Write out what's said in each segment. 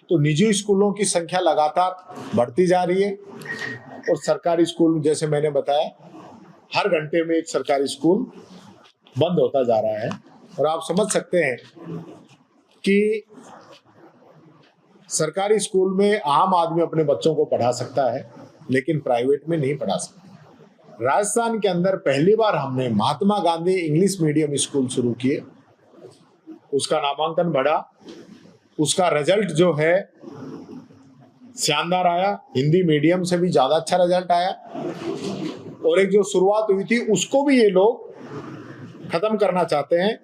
तो निजी स्कूलों की संख्या लगातार बढ़ती जा रही है और सरकारी स्कूल, जैसे मैंने बताया, हर घंटे में एक सरकारी स्कूल बंद होता जा रहा है। और आप समझ सकते हैं कि सरकारी स्कूल में आम आदमी अपने बच्चों को पढ़ा सकता है, लेकिन प्राइवेट में नहीं पढ़ा सकता। राजस्थान के अंदर पहली बार हमने Mahatma Gandhi English medium school शुरू किए, उसका नामांकन बढ़ा, उसका रिजल्ट जो है शानदार आया, हिंदी मीडियम से भी ज्यादा अच्छा रिजल्ट आया। और एक जो शुरुआत हुई थी उसको भी ये लोग खत्म करना चाहते हैं,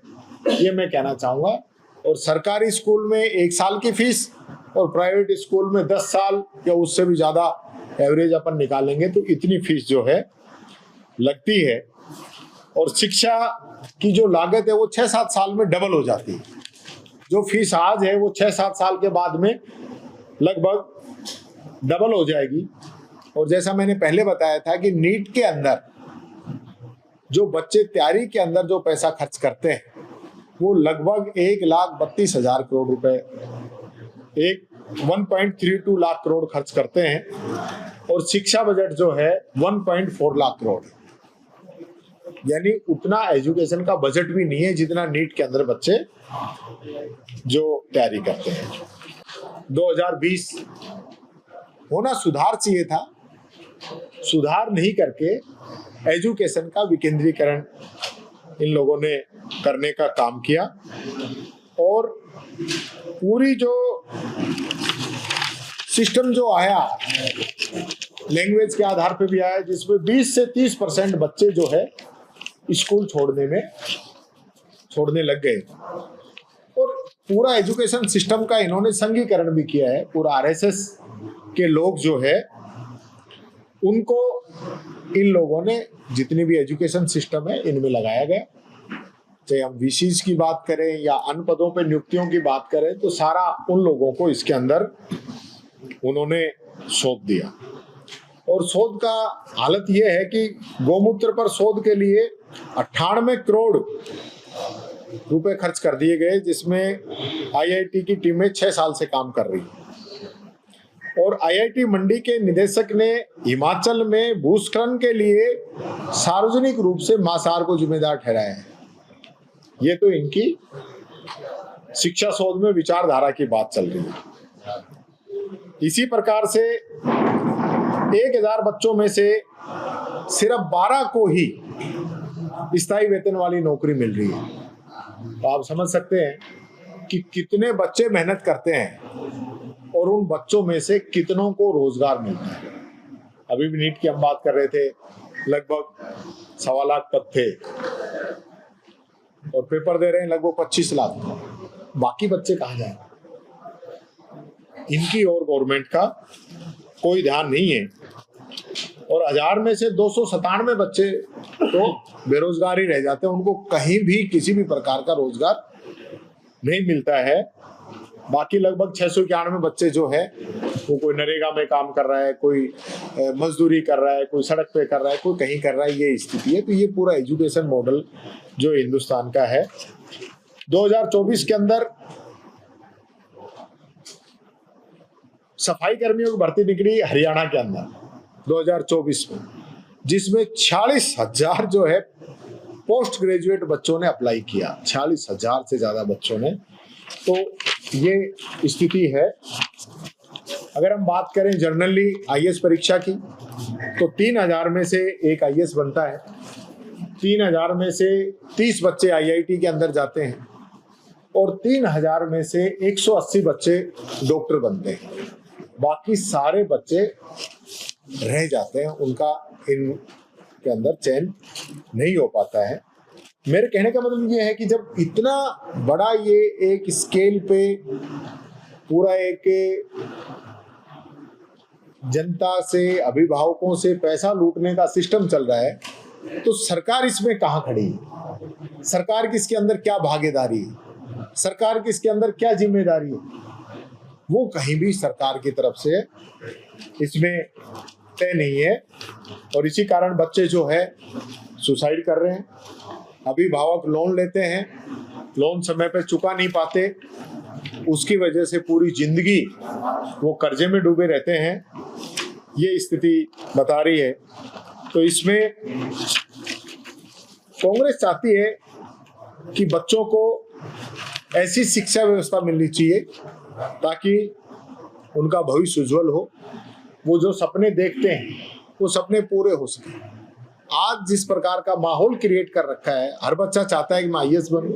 ये मैं कहना चाहूंगा। और सरकारी स्कूल में 1 साल की फीस और प्राइवेट स्कूल में 10 साल या उससे भी ज्यादा एवरेज अपन निकालेंगे तो इतनी फीस जो है लगती है। और शिक्षा की जो लागत है वो 6-7 साल में डबल हो जाती है। जो फीस आज है वो 6-7 साल के बाद में लगभग डबल हो जाएगी। और जैसा मैंने पहले बताया था कि नीट के अंदर जो बच्चे तैयारी के अंदर जो पैसा खर्च करते हैं वो लगभग 1,32,000 करोड़ रुपए, 1.32 लाख करोड़ खर्च करते हैं। और शिक्षा बजट जो है 1.4 लाख करोड़, यानी उतना एजुकेशन का बजट भी नहीं है जितना नीट के अंदर बच्चे जो तैयारी करते हैं। 2020 होना सुधार चाहिए था, सुधार नहीं करके एजुकेशन का विकेंद्रीकरण इन लोगों ने करने का काम किया। और पूरी जो सिस्टम जो आया लैंग्वेज के आधार पे भी आया, जिसमें 20 से 30% बच्चे जो है स्कूल छोड़ने लग गए। और पूरा एजुकेशन सिस्टम का इन्होंने संघीकरण भी किया है। पूरा आरएसएस के लोग जो है उनको इन लोगों ने जितनी भी एजुकेशन सिस्टम है इनमें लगाया गया। चाहे हम वीसीज की बात करें या अन्य पदों पे नियुक्तियों की बात करें तो सारा उन लोगों को इसके अंदर उन्होंने सौंप दिया। और शोध का हालत यह है कि गौमूत्र पर शोध के लिए 98 करोड़ रुपए खर्च कर दिए गए, जिसमें आईआईटी की टीमें 6 साल से काम कर रही। और आईआईटी मंडी के निदेशक ने हिमाचल में भूस्खलन के लिए सार्वजनिक रूप से मासार को जिम्मेदार ठहराया है। ये तो इनकी शिक्षा शोध में विचारधारा की बात चल रही है। इसी प्रकार से 1000 बच्चों में से सिर्फ 12 को ही स्थायी वेतन वाली नौकरी मिल रही है। तो आप समझ सकते हैं कि कितने बच्चे मेहनत करते हैं और उन बच्चों में से कितनों को रोजगार मिलता है। अभी भी नीट की हम बात कर रहे थे, लगभग 1.25 लाख पद थे और पेपर दे रहे हैं लगभग 25 लाख। बाकी बच्चे कहाँ जाए? इनकी और गवर्नमेंट का कोई ध्यान नहीं है। और 1000 में से 297 बच्चे तो बेरोजगार ही रह जाते हैं, उनको कहीं भी किसी भी प्रकार का रोजगार नहीं मिलता है। बाकी लगभग 691 बच्चे जो है वो कोई नरेगा में काम कर रहा है, कोई मजदूरी कर रहा है, कोई सड़क पे कर रहा है, कोई कहीं कर रहा है, ये स्थिति है। तो ये पूरा एजुकेशन मॉडल जो हिंदुस्तान का है। 2024 के अंदर सफाई कर्मियों की भर्ती निकली हरियाणा के अंदर 2024 में, जिसमें 46,000 जो है पोस्ट ग्रेजुएट बच्चों ने अप्लाई किया, 46,000 से ज्यादा बच्चों ने। तो ये स्थिति है। अगर हम बात करें जनरली आईएएस परीक्षा की तो 3000 में से एक आईएएस बनता है, 3000 में से 30 बच्चे आईआईटी के अंदर जाते हैं और 3000 में से 180 बच्चे डॉक्टर बनते हैं। बाकी सारे बच्चे रह जाते हैं, उनका इनके अंदर चयन नहीं हो पाता है। मेरे कहने का मतलब ये है कि जब इतना बड़ा ये एक स्केल पे पूरा एक जनता से, अभिभावकों से पैसा लूटने का सिस्टम चल रहा है, तो सरकार इसमें कहाँ खड़ी है? सरकार की इसके अंदर क्या भागीदारी है? सरकार की इसके अंदर क्या जिम्मेदारी है? वो कहीं भी सरकार की तरफ से इसमें तय नहीं है। और इसी कारण बच्चे जो है सुसाइड कर रहे हैं। अभिभावक लोन लेते हैं, लोन समय पे चुका नहीं पाते, उसकी वजह से पूरी जिंदगी वो कर्जे में डूबे रहते हैं, ये स्थिति बता रही है। तो इसमें कांग्रेस चाहती है कि बच्चों को ऐसी शिक्षा व्यवस्था मिलनी चाहिए ताकि उनका भविष्य उज्जवल हो, वो जो सपने देखते हैं वो सपने पूरे हो सके। आज जिस प्रकार का माहौल क्रिएट कर रखा है, हर बच्चा चाहता है कि मैं आईएएस बनूं,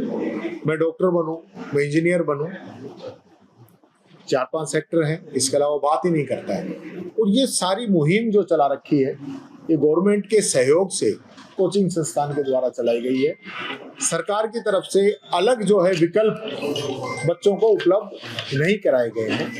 मैं डॉक्टर बनूं, मैं इंजीनियर बनूं। 4-5 सेक्टर हैं, इसके अलावा बात ही नहीं करता है। और ये सारी मुहिम जो चला रखी है, ये गवर्नमेंट के सहयोग से कोचिंग संस्थान के द्वारा चलाई गई है। सरकार की तरफ से अलग जो है विकल्प बच्चों को उपलब्ध नहीं कराए गए हैं।